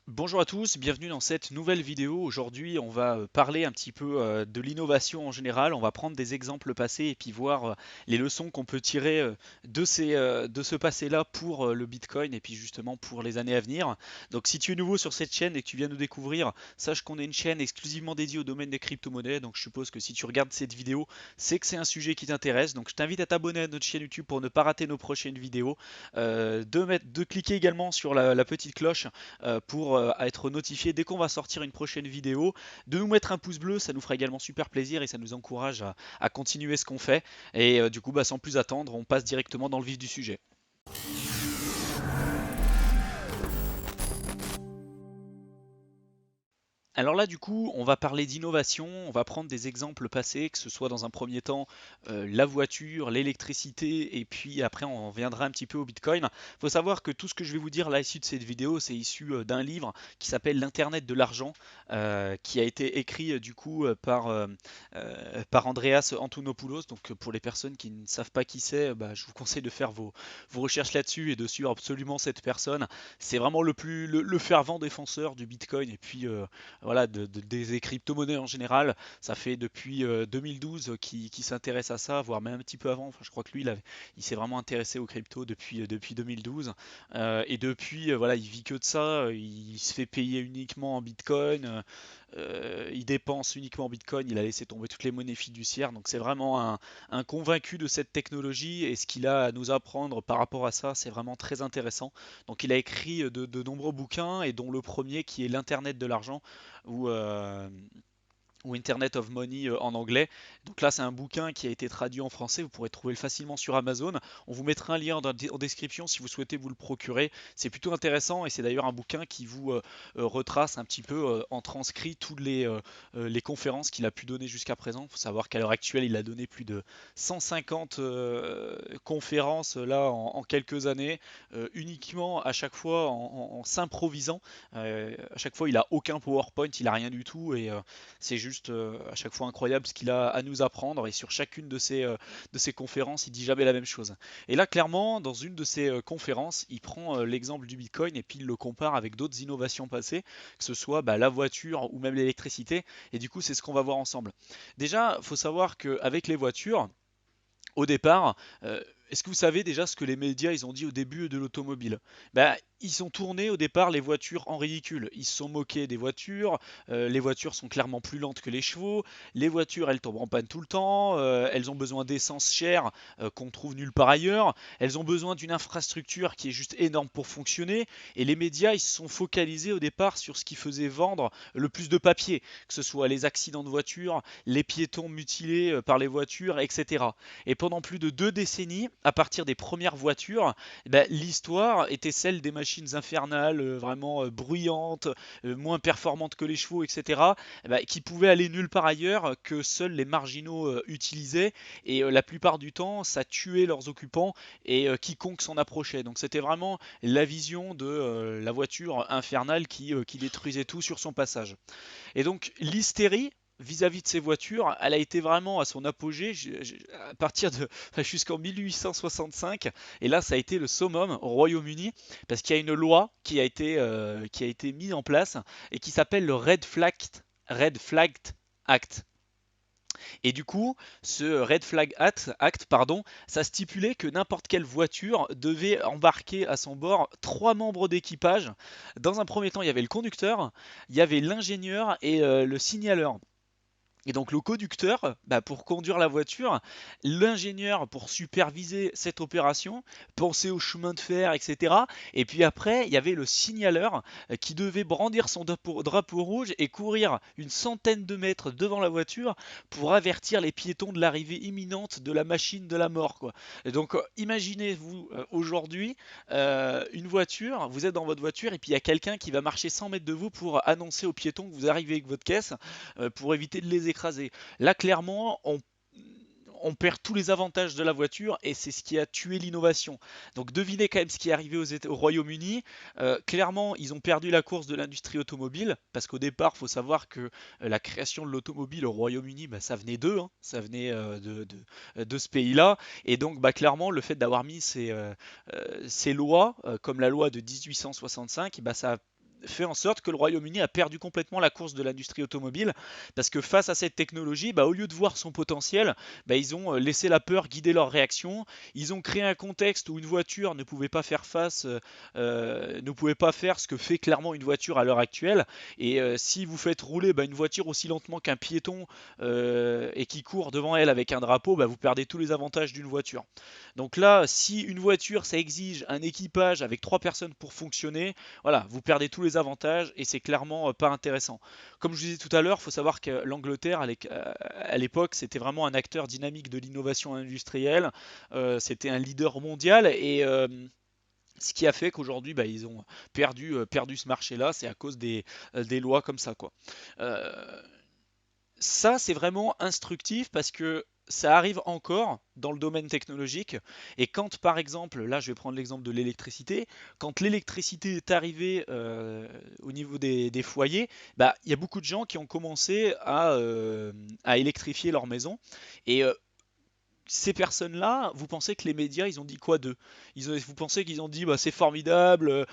Bonjour à tous, bienvenue dans cette nouvelle vidéo. Aujourd'hui, on va parler un petit peu de l'innovation en général. On va prendre des exemples passés et puis voir les leçons qu'on peut tirer de ce passé-là pour le Bitcoin et puis justement pour les années à venir. Donc, si tu es nouveau sur cette chaîne et que tu viens nous découvrir, sache qu'on est une chaîne exclusivement dédiée au domaine des crypto-monnaies. Donc, je suppose que si tu regardes cette vidéo, c'est que c'est un sujet qui t'intéresse. Donc, je t'invite à t'abonner à notre chaîne YouTube pour ne pas rater nos prochaines vidéos. De cliquer également sur la petite cloche pour être notifié dès qu'on va sortir une prochaine vidéo, de nous mettre un pouce bleu, ça nous fera également super plaisir et ça nous encourage à continuer ce qu'on fait. Et du coup, sans plus attendre, on passe directement dans le vif du sujet. Alors là, du coup, on va parler d'innovation, on va prendre des exemples passés, que ce soit dans un premier temps la voiture, l'électricité, et puis après on viendra un petit peu au Bitcoin. Il faut savoir que tout ce que je vais vous dire là, issu de cette vidéo, c'est issu d'un livre qui s'appelle L'Internet de l'argent, qui a été écrit du coup par Andreas Antonopoulos. Donc pour les personnes qui ne savent pas qui c'est, je vous conseille de faire vos recherches là-dessus et de suivre absolument cette personne. C'est vraiment le fervent défenseur du Bitcoin et puis voilà, des crypto-monnaies en général. Ça fait depuis 2012 qu'il s'intéresse à ça, voire même un petit peu avant. Enfin, je crois que lui, il s'est vraiment intéressé aux cryptos depuis 2012. Et depuis, voilà, il vit que de ça. Il se fait payer uniquement en Bitcoin. Il dépense uniquement en Bitcoin. Il a laissé tomber toutes les monnaies fiduciaires. Donc c'est vraiment un convaincu de cette technologie. Et ce qu'il a à nous apprendre par rapport à ça, c'est vraiment très intéressant. Donc il a écrit de nombreux bouquins, et dont le premier qui est l'Internet de l'argent, où, ou Internet of Money en anglais. Donc là, c'est un bouquin qui a été traduit en français. Vous pourrez trouver facilement sur Amazon. On vous mettra un lien en description si vous souhaitez vous le procurer. C'est plutôt intéressant et c'est d'ailleurs un bouquin qui vous retrace un petit peu en transcrit toutes les conférences qu'il a pu donner jusqu'à présent. Il faut savoir qu'à l'heure actuelle, il a donné plus de 150 conférences là en quelques années, uniquement à chaque fois en s'improvisant. À chaque fois, il a aucun PowerPoint, il a rien du tout et c'est juste à chaque fois incroyable ce qu'il a à nous apprendre, et sur chacune de ces conférences, il dit jamais la même chose. Et là, clairement, dans une de ces conférences, il prend l'exemple du Bitcoin et puis il le compare avec d'autres innovations passées, que ce soit la voiture ou même l'électricité. Et du coup, c'est ce qu'on va voir ensemble. Déjà, il faut savoir qu'avec les voitures, au départ, est-ce que vous savez déjà ce que les médias ils ont dit au début de l'automobile? Ils ont tourné au départ les voitures en ridicule. Ils se sont moqués des voitures. Les voitures sont clairement plus lentes que les chevaux. Les voitures, elles tombent en panne tout le temps. Elles ont besoin d'essence chère qu'on trouve nulle part ailleurs. Elles ont besoin d'une infrastructure qui est juste énorme pour fonctionner. Et les médias, ils se sont focalisés au départ sur ce qui faisait vendre le plus de papier, que ce soit les accidents de voiture, les piétons mutilés par les voitures, etc. Et pendant plus de 2 décennies, à partir des premières voitures, l'histoire était celle des machines infernales, vraiment bruyantes, moins performantes que les chevaux, etc., qui pouvaient aller nulle part ailleurs, que seuls les marginaux utilisaient. Et la plupart du temps, ça tuait leurs occupants et quiconque s'en approchait. Donc c'était vraiment la vision de la voiture infernale qui détruisait tout sur son passage. Et donc l'hystérie vis-à-vis de ces voitures, elle a été vraiment à son apogée à partir de jusqu'en 1865. Et là, ça a été le summum au Royaume-Uni, parce qu'il y a une loi qui a été mise en place et qui s'appelle le Red Flag Act. Et du coup, ce Red Flag Act, pardon, ça stipulait que n'importe quelle voiture devait embarquer à son bord 3 membres d'équipage. Dans un premier temps, il y avait le conducteur, il y avait l'ingénieur et le signaleur. Et donc le conducteur, pour conduire la voiture, l'ingénieur pour superviser cette opération, penser au chemin de fer, etc. Et puis après, il y avait le signaleur qui devait brandir son drapeau rouge et courir une centaine de mètres devant la voiture pour avertir les piétons de l'arrivée imminente de la machine de la mort, quoi. Et donc imaginez-vous aujourd'hui une voiture, vous êtes dans votre voiture et puis il y a quelqu'un qui va marcher 100 mètres de vous pour annoncer aux piétons que vous arrivez avec votre caisse pour éviter de les écraser. Là, clairement, on perd tous les avantages de la voiture et c'est ce qui a tué l'innovation. Donc devinez quand même ce qui est arrivé au Royaume-Uni. Clairement, ils ont perdu la course de l'industrie automobile parce qu'au départ, il faut savoir que la création de l'automobile au Royaume-Uni, ça venait d'eux, hein, ça venait de ce pays-là. Et donc, clairement, le fait d'avoir mis ces lois, comme la loi de 1865, ça a fait en sorte que le Royaume-Uni a perdu complètement la course de l'industrie automobile, parce que face à cette technologie, bah, au lieu de voir son potentiel, bah, ils ont laissé la peur guider leur réaction. Ils ont créé un contexte où une voiture ne pouvait pas faire ne pouvait pas faire ce que fait clairement une voiture à l'heure actuelle. Et si vous faites rouler bah, une voiture aussi lentement qu'un piéton et qui court devant elle avec un drapeau, bah, vous perdez tous les avantages d'une voiture. Donc là, si une voiture, ça exige un équipage avec 3 personnes pour fonctionner, voilà, vous perdez tous les avantages et c'est clairement pas intéressant. Comme je vous disais tout à l'heure, il faut savoir que l'Angleterre, à l'époque, c'était vraiment un acteur dynamique de l'innovation industrielle. C'était un leader mondial et ce qui a fait qu'aujourd'hui, bah, ils ont perdu ce marché-là, c'est à cause des lois comme ça, quoi. Euh, Ça, c'est vraiment instructif parce que ça arrive encore dans le domaine technologique. Et quand, par exemple, là, je vais prendre l'exemple de l'électricité, quand l'électricité est arrivée au niveau des foyers, bah, il y a beaucoup de gens qui ont commencé à électrifier leur maison. Et ces personnes-là, vous pensez que les médias, ils ont dit quoi d'eux? Vous pensez qu'ils ont dit bah, c'est formidable,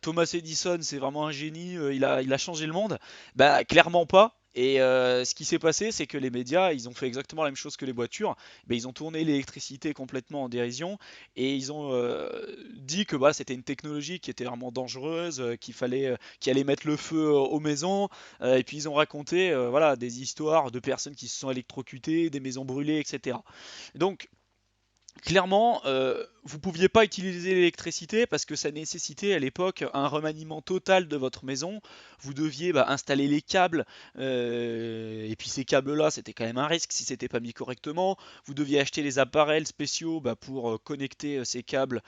Thomas Edison, c'est vraiment un génie, il a changé le monde? Bah clairement pas. Et ce qui s'est passé, c'est que les médias, ils ont fait exactement la même chose que les voitures. Ben, ils ont tourné l'électricité complètement en dérision et ils ont dit que bah, c'était une technologie qui était vraiment dangereuse, qu'il allait mettre le feu aux maisons. Et puis ils ont raconté voilà, des histoires de personnes qui se sont électrocutées, des maisons brûlées, etc. Donc, clairement, vous ne pouviez pas utiliser l'électricité parce que ça nécessitait à l'époque un remaniement total de votre maison. Vous deviez bah, installer les câbles, et puis ces câbles-là, c'était quand même un risque si c'était pas mis correctement. Vous deviez acheter les appareils spéciaux bah, pour connecter ces câbles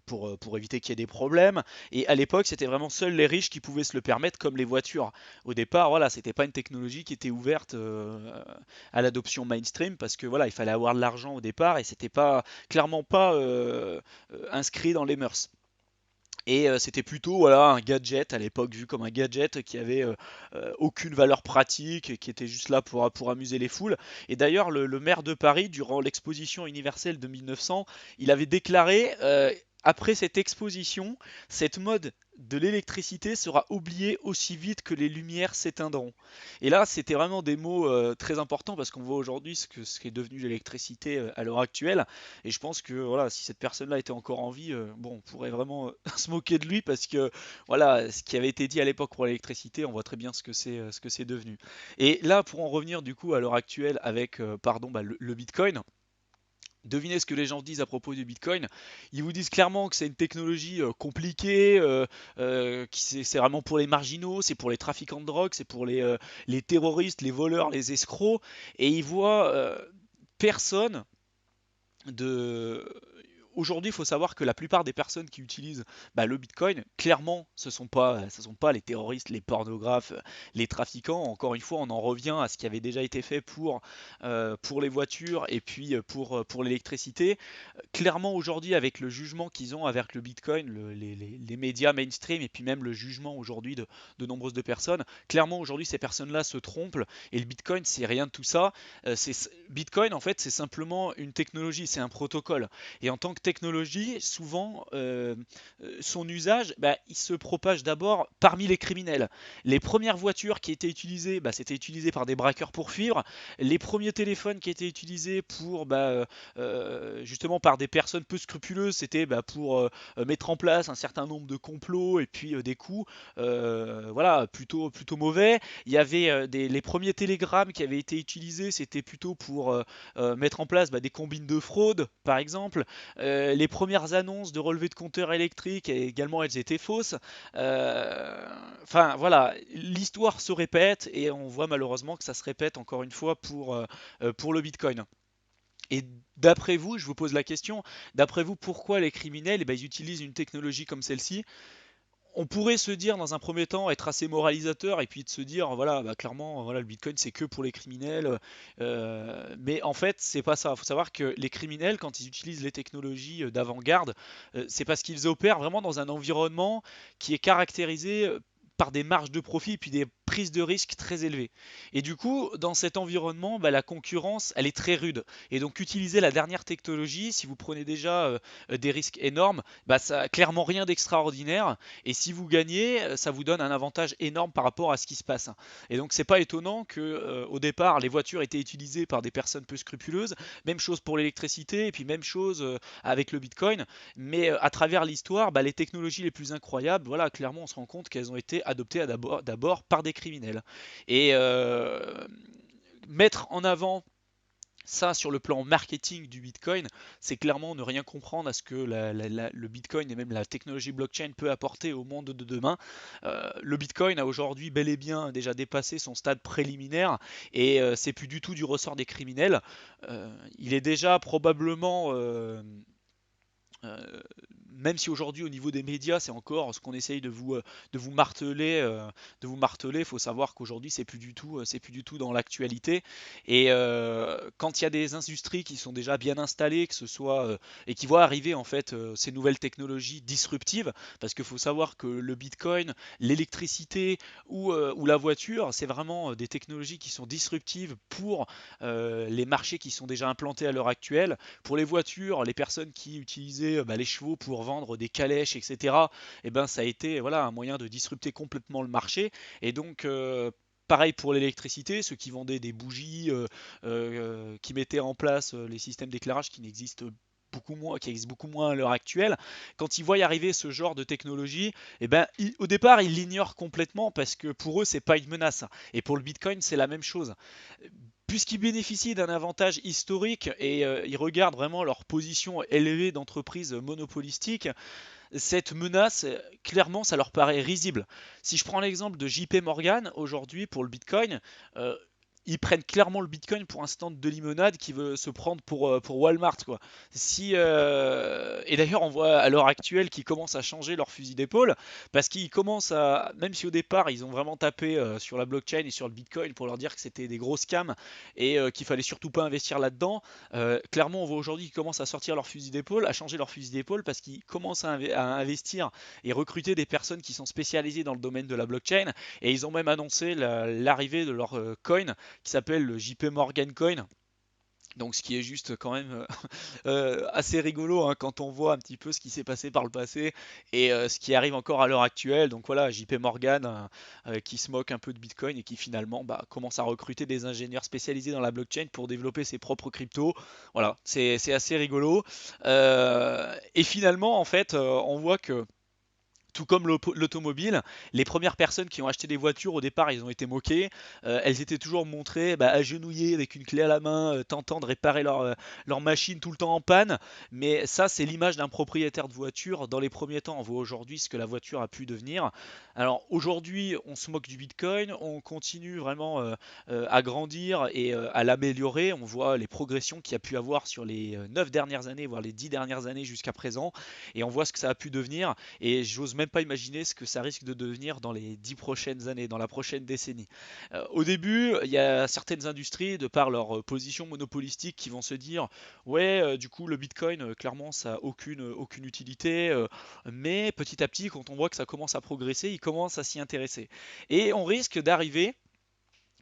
pour éviter qu'il y ait des problèmes. Et à l'époque, c'était vraiment seuls les riches qui pouvaient se le permettre, comme les voitures. Au départ, voilà, c'était pas une technologie qui était ouverte à l'adoption mainstream parce que voilà, il fallait avoir de l'argent au départ et c'était pas clairement pas inscrit dans les mœurs. Et c'était plutôt voilà, un gadget à l'époque vu comme un gadget qui avait aucune valeur pratique, qui était juste là pour amuser les foules. Et d'ailleurs, le maire de Paris, durant l'exposition universelle de 1900, il avait déclaré après cette exposition, cette mode de l'électricité sera oubliée aussi vite que les lumières s'éteindront. Et là, c'était vraiment des mots très importants parce qu'on voit aujourd'hui ce qu'est devenu l'électricité à l'heure actuelle. Et je pense que voilà, si cette personne-là était encore en vie, bon, on pourrait vraiment se moquer de lui parce que voilà, ce qui avait été dit à l'époque pour l'électricité, on voit très bien ce que c'est devenu. Et là, pour en revenir du coup à l'heure actuelle avec, pardon, bah, le Bitcoin. Devinez ce que les gens disent à propos du Bitcoin. Ils vous disent clairement que c'est une technologie compliquée, c'est vraiment pour les marginaux, c'est pour les trafiquants de drogue, c'est pour les terroristes, les voleurs, les escrocs. Et ils voient personne de... Aujourd'hui, il faut savoir que la plupart des personnes qui utilisent bah, le Bitcoin, clairement, ce sont pas les terroristes, les pornographes, les trafiquants. Encore une fois, on en revient à ce qui avait déjà été fait pour les voitures et puis pour l'électricité. Clairement, aujourd'hui, avec le jugement qu'ils ont avec le Bitcoin, les médias mainstream et puis même le jugement aujourd'hui de nombreuses de personnes, clairement, aujourd'hui, ces personnes-là se trompent et le Bitcoin, c'est rien de tout ça. Bitcoin, en fait, c'est simplement une technologie, c'est un protocole. Et en tant que technologie, souvent, son usage, bah, il se propage d'abord parmi les criminels. Les premières voitures qui étaient utilisées, bah, c'était utilisé par des braqueurs pour fuir. Les premiers téléphones qui étaient utilisés pour, bah, justement, par des personnes peu scrupuleuses, c'était bah, pour mettre en place un certain nombre de complots et puis des coups, voilà, plutôt mauvais. Il y avait les premiers télégrammes qui avaient été utilisés, c'était plutôt pour mettre en place bah, des combines de fraude, par exemple. Les premières annonces de relevé de compteurs électriques, également, elles étaient fausses. Enfin, voilà, l'histoire se répète et on voit malheureusement que ça se répète encore une fois pour le Bitcoin. Et d'après vous, je vous pose la question, d'après vous, pourquoi les criminels eh ben, ils utilisent une technologie comme celle-ci? On pourrait se dire dans un premier temps être assez moralisateur et puis de se dire voilà bah, clairement voilà le Bitcoin c'est que pour les criminels, mais en fait c'est pas ça. Il faut savoir que les criminels quand ils utilisent les technologies d'avant-garde, c'est parce qu'ils opèrent vraiment dans un environnement qui est caractérisé par des marges de profit et puis des prises de risques très élevées. Et du coup, dans cet environnement, bah, la concurrence, elle est très rude. Et donc, utiliser la dernière technologie, si vous prenez déjà des risques énormes, bah, ça a clairement rien d'extraordinaire. Et si vous gagnez, ça vous donne un avantage énorme par rapport à ce qui se passe. Et donc, c'est pas étonnant que, au départ, les voitures étaient utilisées par des personnes peu scrupuleuses. Même chose pour l'électricité, et puis même chose avec le Bitcoin. Mais à travers l'histoire, bah, les technologies les plus incroyables, voilà, clairement, on se rend compte qu'elles ont été adoptées d'abord par des criminels. Et mettre en avant ça sur le plan marketing du Bitcoin, c'est clairement ne rien comprendre à ce que le Bitcoin et même la technologie blockchain peut apporter au monde de demain. Le Bitcoin a aujourd'hui bel et bien déjà dépassé son stade préliminaire et c'est plus du tout du ressort des criminels. Il est déjà probablement euh, même si aujourd'hui au niveau des médias c'est encore ce qu'on essaye de vous marteler, il faut savoir qu'aujourd'hui c'est plus du tout dans l'actualité. Et quand il y a des industries qui sont déjà bien installées, que ce soit et qui voient arriver en fait ces nouvelles technologies disruptives, parce qu'il faut savoir que le Bitcoin, l'électricité ou la voiture, c'est vraiment des technologies qui sont disruptives pour les marchés qui sont déjà implantés à l'heure actuelle. Pour les voitures, les personnes qui utilisaient bah, les chevaux pour vendre des calèches, etc., eh ben, ça a été voilà, un moyen de disrupter complètement le marché. Et donc, pareil pour l'électricité, ceux qui vendaient des bougies, qui mettaient en place les systèmes d'éclairage qui existent beaucoup moins à l'heure actuelle, quand ils voient arriver ce genre de technologie, eh ben, au départ, ils l'ignorent complètement parce que pour eux, c'est pas une menace. Et pour le Bitcoin, c'est la même chose. Puisqu'ils bénéficient d'un avantage historique et ils regardent vraiment leur position élevée d'entreprise monopolistique, cette menace, clairement, ça leur paraît risible. Si je prends l'exemple de JP Morgan, aujourd'hui, pour le Bitcoin, euh, ils prennent clairement le Bitcoin pour un stand de limonade qui veut se prendre pour Walmart, quoi. Et d'ailleurs, on voit à l'heure actuelle qu'ils commencent à changer leur fusil d'épaule parce qu'ils commencent à, même si au départ ils ont vraiment tapé sur la blockchain et sur le Bitcoin pour leur dire que c'était des gros scams et qu'il fallait surtout pas investir là-dedans, clairement, on voit aujourd'hui qu'ils commencent à sortir leur fusil d'épaule, à changer leur fusil d'épaule parce qu'ils commencent à investir et recruter des personnes qui sont spécialisées dans le domaine de la blockchain. Et ils ont même annoncé l'arrivée de leur coin qui s'appelle le JP Morgan Coin. Donc ce qui est juste quand même assez rigolo hein, quand on voit un petit peu ce qui s'est passé par le passé et ce qui arrive encore à l'heure actuelle. Donc voilà, JP Morgan qui se moque un peu de Bitcoin et qui finalement bah, commence à recruter des ingénieurs spécialisés dans la blockchain pour développer ses propres cryptos. Voilà, c'est assez rigolo. Et finalement, en fait, on voit que tout comme l'automobile, les premières personnes qui ont acheté des voitures au départ, ils ont été moquées. Elles étaient toujours montrées bah, agenouillées avec une clé à la main, tentant de réparer leur machine tout le temps en panne. Mais ça, c'est l'image d'un propriétaire de voiture. Dans les premiers temps, on voit aujourd'hui ce que la voiture a pu devenir. Alors aujourd'hui, on se moque du Bitcoin, on continue vraiment à grandir et à l'améliorer. On voit les progressions qu'il y a pu avoir sur les 9 dernières années, voire les 10 dernières années jusqu'à présent. Et on voit ce que ça a pu devenir. Et j'ose même pas imaginer ce que ça risque de devenir dans les 10 prochaines années, dans la prochaine décennie. Au début, il y a certaines industries, de par leur position monopolistique, qui vont se dire ouais, du coup, le Bitcoin, clairement, ça n'a aucune utilité. Mais petit à petit, quand on voit que ça commence à progresser, ils commencent à s'y intéresser. Et on risque d'arriver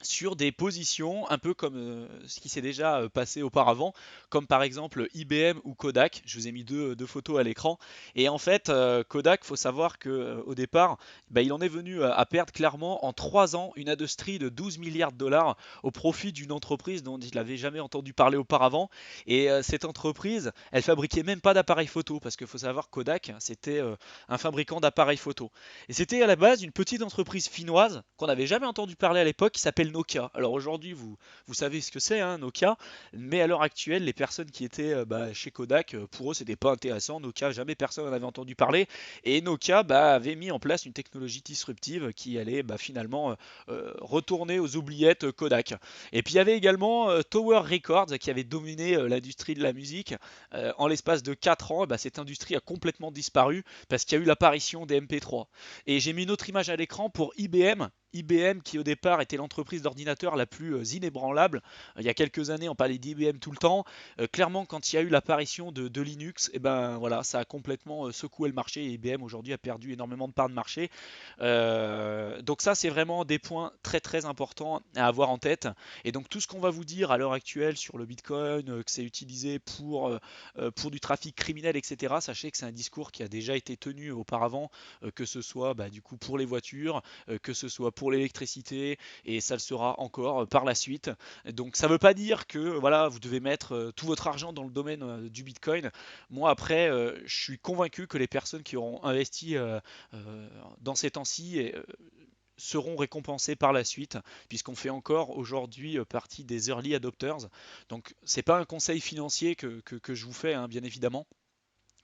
sur des positions un peu comme ce qui s'est déjà passé auparavant, comme par exemple IBM ou Kodak. Je vous ai mis deux photos à l'écran. Et en fait, Kodak, faut savoir que au départ, bah, il en est venu à perdre clairement en 3 ans une industrie de 12 milliards de dollars au profit d'une entreprise dont il n'avait jamais entendu parler auparavant. Et cette entreprise, elle fabriquait même pas d'appareils photo, parce qu'il faut savoir que Kodak, c'était un fabricant d'appareils photo. Et c'était à la base une petite entreprise finnoise qu'on n'avait jamais entendu parler à l'époque qui s'appelle Nokia. Alors aujourd'hui, vous savez ce que c'est, hein, Nokia, mais à l'heure actuelle, les personnes qui étaient bah, chez Kodak, pour eux, c'était pas intéressant. Nokia, jamais personne n'en avait entendu parler. Et Nokia bah, avait mis en place une technologie disruptive qui allait bah, finalement retourner aux oubliettes Kodak. Et puis il y avait également Tower Records qui avait dominé l'industrie de la musique. En l'espace de 4 ans, bah, cette industrie a complètement disparu parce qu'il y a eu l'apparition des MP3. Et j'ai mis une autre image à l'écran pour IBM IBM qui au départ était l'entreprise d'ordinateur la plus inébranlable. Il y a quelques années, on parlait d'IBM tout le temps. Clairement, quand il y a eu l'apparition de Linux, et ben voilà, ça a complètement secoué le marché et IBM aujourd'hui a perdu énormément de parts de marché. Donc ça, c'est vraiment des points très très importants à avoir en tête. Et donc tout ce qu'on va vous dire à l'heure actuelle sur le Bitcoin, que c'est utilisé pour du trafic criminel, etc., sachez que c'est un discours qui a déjà été tenu auparavant, que ce soit bah, du coup pour les voitures, que ce soit pour l'électricité, et ça le sera encore par la suite. Donc ça ne veut pas dire que voilà, vous devez mettre tout votre argent dans le domaine du Bitcoin. Moi après, je suis convaincu que les personnes qui auront investi dans ces temps-ci seront récompensés par la suite, puisqu'on fait encore aujourd'hui partie des early adopters. Donc c'est pas un conseil financier que je vous fais, hein, bien évidemment.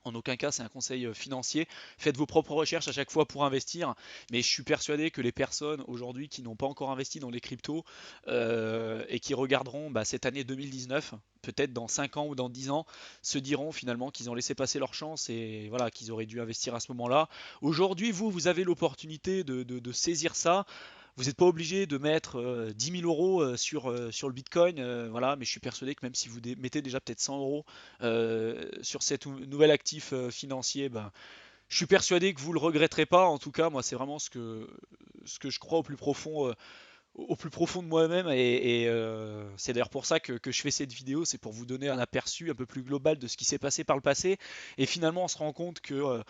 En aucun cas, c'est un conseil financier. Faites vos propres recherches à chaque fois pour investir. Mais je suis persuadé que les personnes aujourd'hui qui n'ont pas encore investi dans les cryptos et qui regarderont bah, cette année 2019, peut-être dans 5 ans ou dans 10 ans, se diront finalement qu'ils ont laissé passer leur chance et voilà, qu'ils auraient dû investir à ce moment-là. Aujourd'hui, vous avez l'opportunité de saisir ça. Vous n'êtes pas obligé de mettre 10 000 euros sur le Bitcoin, voilà, mais je suis persuadé que même si vous mettez déjà peut-être 100 euros sur cet nouvel actif financier, ben, je suis persuadé que vous le regretterez pas. En tout cas, moi, c'est vraiment ce que je crois au plus profond de moi-même. Et c'est d'ailleurs pour ça que je fais cette vidéo. C'est pour vous donner un aperçu un peu plus global de ce qui s'est passé par le passé. Et finalement, on se rend compte que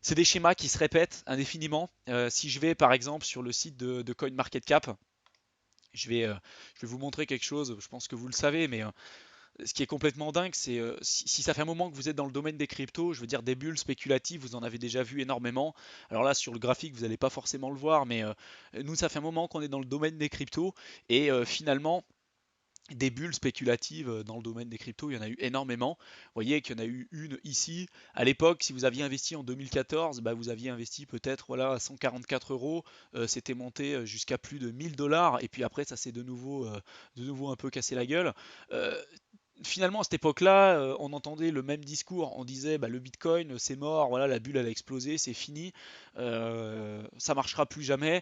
c'est des schémas qui se répètent indéfiniment. Si je vais par exemple sur le site de CoinMarketCap, je vais vous montrer quelque chose, je pense que vous le savez, mais ce qui est complètement dingue, c'est si ça fait un moment que vous êtes dans le domaine des cryptos, je veux dire des bulles spéculatives, vous en avez déjà vu énormément. Alors là, sur le graphique, vous n'allez pas forcément le voir, mais nous, ça fait un moment qu'on est dans le domaine des cryptos, et finalement, des bulles spéculatives dans le domaine des cryptos, il y en a eu énormément. Vous voyez qu'il y en a eu une ici. À l'époque, si vous aviez investi en 2014, bah, vous aviez investi peut-être voilà, à 144 euros. C'était monté jusqu'à plus de 1000 dollars. Et puis après, ça s'est de nouveau un peu cassé la gueule. Euh, Finalement, à cette époque-là, on entendait le même discours. On disait bah, le Bitcoin, c'est mort, voilà, la bulle elle a explosé, c'est fini, ça marchera plus jamais.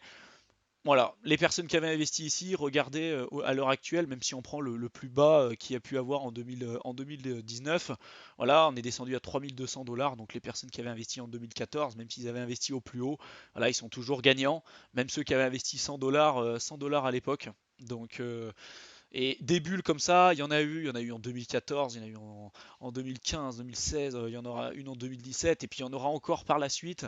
Voilà, les personnes qui avaient investi ici, regardez à l'heure actuelle, même si on prend le plus bas qu'il y a pu avoir en 2019, voilà, on est descendu à 3200 dollars. Donc les personnes qui avaient investi en 2014, même s'ils avaient investi au plus haut, voilà, ils sont toujours gagnants. Même ceux qui avaient investi 100 dollars à l'époque. Donc et des bulles comme ça, il y en a eu en 2014, il y en a eu en 2015, 2016, il y en aura une en 2017, et puis il y en aura encore par la suite.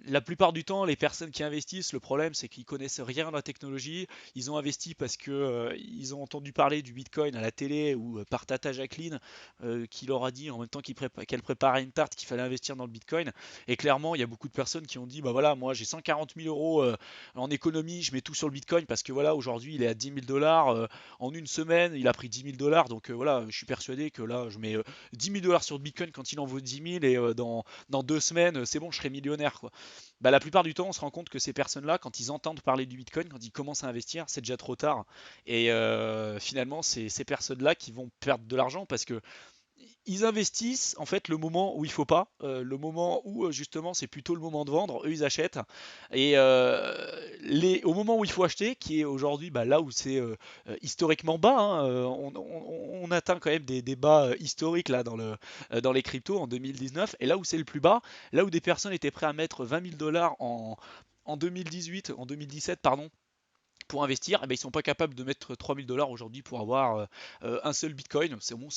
La plupart du temps, les personnes qui investissent, le problème c'est qu'ils connaissent rien à la technologie. Ils ont investi parce que ils ont entendu parler du Bitcoin à la télé ou par Tata Jacqueline qui leur a dit en même temps qu'elle préparait une tarte qu'il fallait investir dans le Bitcoin. Et clairement, il y a beaucoup de personnes qui ont dit bah voilà, moi j'ai 140 000 euros en économie, je mets tout sur le Bitcoin parce que voilà, aujourd'hui il est à 10 000 dollars. En une semaine, il a pris 10 000 dollars. Donc voilà, je suis persuadé que là, je mets 10 000 dollars sur le Bitcoin quand il en vaut 10 000 et dans 2 semaines, c'est bon, je serai millionnaire, quoi. Bah, la plupart du temps, on se rend compte que ces personnes-là, quand ils entendent parler du Bitcoin, quand ils commencent à investir, c'est déjà trop tard. Et finalement, c'est ces personnes-là qui vont perdre de l'argent parce que ils investissent en fait le moment où il faut pas, le moment où justement c'est plutôt le moment de vendre, eux ils achètent. Et au moment où il faut acheter, qui est aujourd'hui bah, là où c'est historiquement bas, hein, on atteint quand même des bas historiques là dans les cryptos en 2019, et là où c'est le plus bas, là où des personnes étaient prêtes à mettre 20 000 dollars en 2018, en 2017 pardon, pour investir, eh ben, ils sont pas capables de mettre 3000 dollars aujourd'hui pour avoir un seul bitcoin. C'est bon,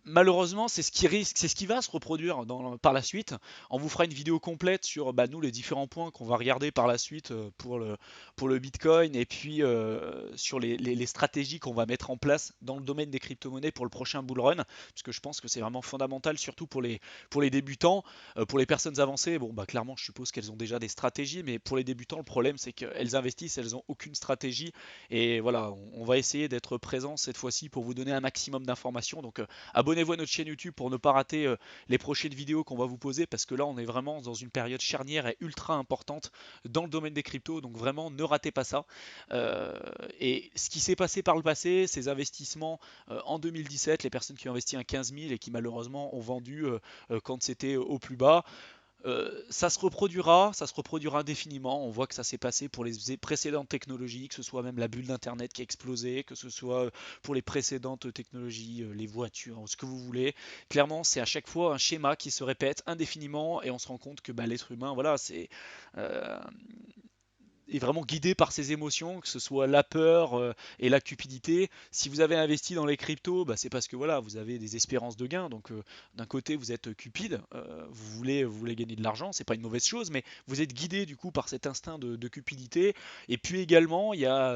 malheureusement c'est ce qui risque, c'est ce qui va se reproduire par la suite. On vous fera une vidéo complète sur bah, nous les différents points qu'on va regarder par la suite pour le bitcoin, et puis sur les stratégies qu'on va mettre en place dans le domaine des crypto-monnaies pour le prochain bull run, parce que je pense que c'est vraiment fondamental, surtout pour les débutants. Pour les personnes avancées, bon bah clairement je suppose qu'elles ont déjà des stratégies, mais pour les débutants le problème c'est qu'elles investissent, elles ont aucune stratégie. Et voilà, on va essayer d'être présent cette fois-ci pour vous donner un maximum d'informations. Donc abonnez-vous à notre chaîne YouTube pour ne pas rater les prochaines vidéos qu'on va vous poser, parce que là on est vraiment dans une période charnière et ultra importante dans le domaine des cryptos, donc vraiment ne ratez pas ça. Et ce qui s'est passé par le passé, ces investissements en 2017, les personnes qui ont investi un 15 000 et qui malheureusement ont vendu quand c'était au plus bas, Ça se reproduira indéfiniment. On voit que ça s'est passé pour les précédentes technologies, que ce soit même la bulle d'Internet qui a explosé, que ce soit pour les précédentes technologies, les voitures, ce que vous voulez. Clairement, c'est à chaque fois un schéma qui se répète indéfiniment et on se rend compte que bah, l'être humain, voilà, euh, est vraiment guidé par ses émotions, que ce soit la peur et la cupidité. Si vous avez investi dans les cryptos, bah, c'est parce que voilà, vous avez des espérances de gain. Donc d'un côté, vous êtes cupide, vous voulez gagner de l'argent, c'est pas une mauvaise chose, mais vous êtes guidé du coup par cet instinct de cupidité. Et puis également, il y a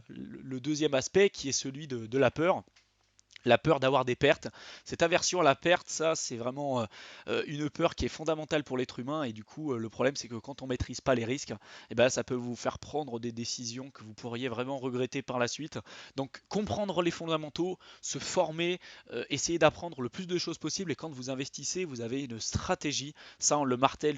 le deuxième aspect qui est celui de la peur. La peur d'avoir des pertes. Cette aversion à la perte, ça, c'est vraiment une peur qui est fondamentale pour l'être humain. Et du coup, le problème, c'est que quand on maîtrise pas les risques, eh ben, ça peut vous faire prendre des décisions que vous pourriez vraiment regretter par la suite. Donc, comprendre les fondamentaux, se former, essayer d'apprendre le plus de choses possible. Et quand vous investissez, vous avez une stratégie. Ça, on le martèle,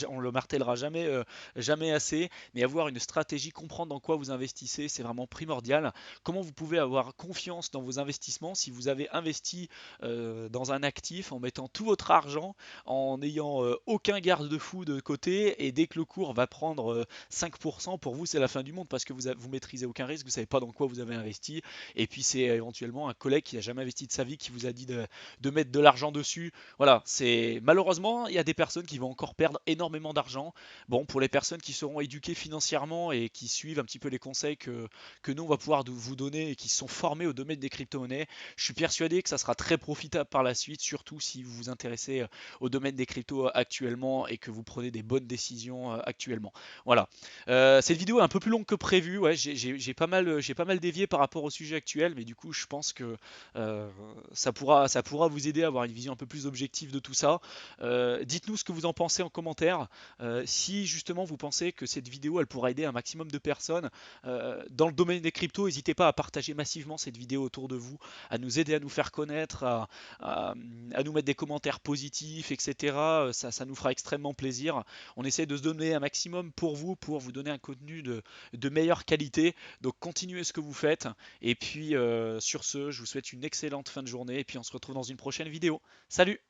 on le martèlera jamais, jamais assez. Mais avoir une stratégie, comprendre dans quoi vous investissez, c'est vraiment primordial. Comment vous pouvez avoir confiance dans vos investissements si vous avez investi dans un actif en mettant tout votre argent, en n'ayant aucun garde-fou de côté, et dès que le cours va prendre 5%, pour vous c'est la fin du monde parce que vous maîtrisez aucun risque, vous savez pas dans quoi vous avez investi, et puis c'est éventuellement un collègue qui n'a jamais investi de sa vie qui vous a dit de mettre de l'argent dessus. Voilà, c'est malheureusement il y a des personnes qui vont encore perdre énormément d'argent. Bon, pour les personnes qui seront éduquées financièrement et qui suivent un petit peu les conseils que nous on va pouvoir vous donner et qui sont formés au domaine des crypto-monnaies. Je suis persuadé que ça sera très profitable par la suite, surtout si vous vous intéressez au domaine des cryptos actuellement et que vous prenez des bonnes décisions actuellement. Voilà. Cette vidéo est un peu plus longue que prévu. Ouais, j'ai pas mal dévié par rapport au sujet actuel, mais du coup, je pense que ça pourra vous aider à avoir une vision un peu plus objective de tout ça. Dites-nous ce que vous en pensez en commentaire. Si justement vous pensez que cette vidéo elle pourra aider un maximum de personnes, dans le domaine des cryptos, n'hésitez pas à partager massivement cette vidéo autour de vous, à nous aider à nous faire connaître, à- à nous mettre des commentaires positifs, etc. Ça nous fera extrêmement plaisir. On essaie de se donner un maximum pour vous donner un contenu de meilleure qualité. Donc continuez ce que vous faites. Et puis sur ce, je vous souhaite une excellente fin de journée. Et puis on se retrouve dans une prochaine vidéo. Salut!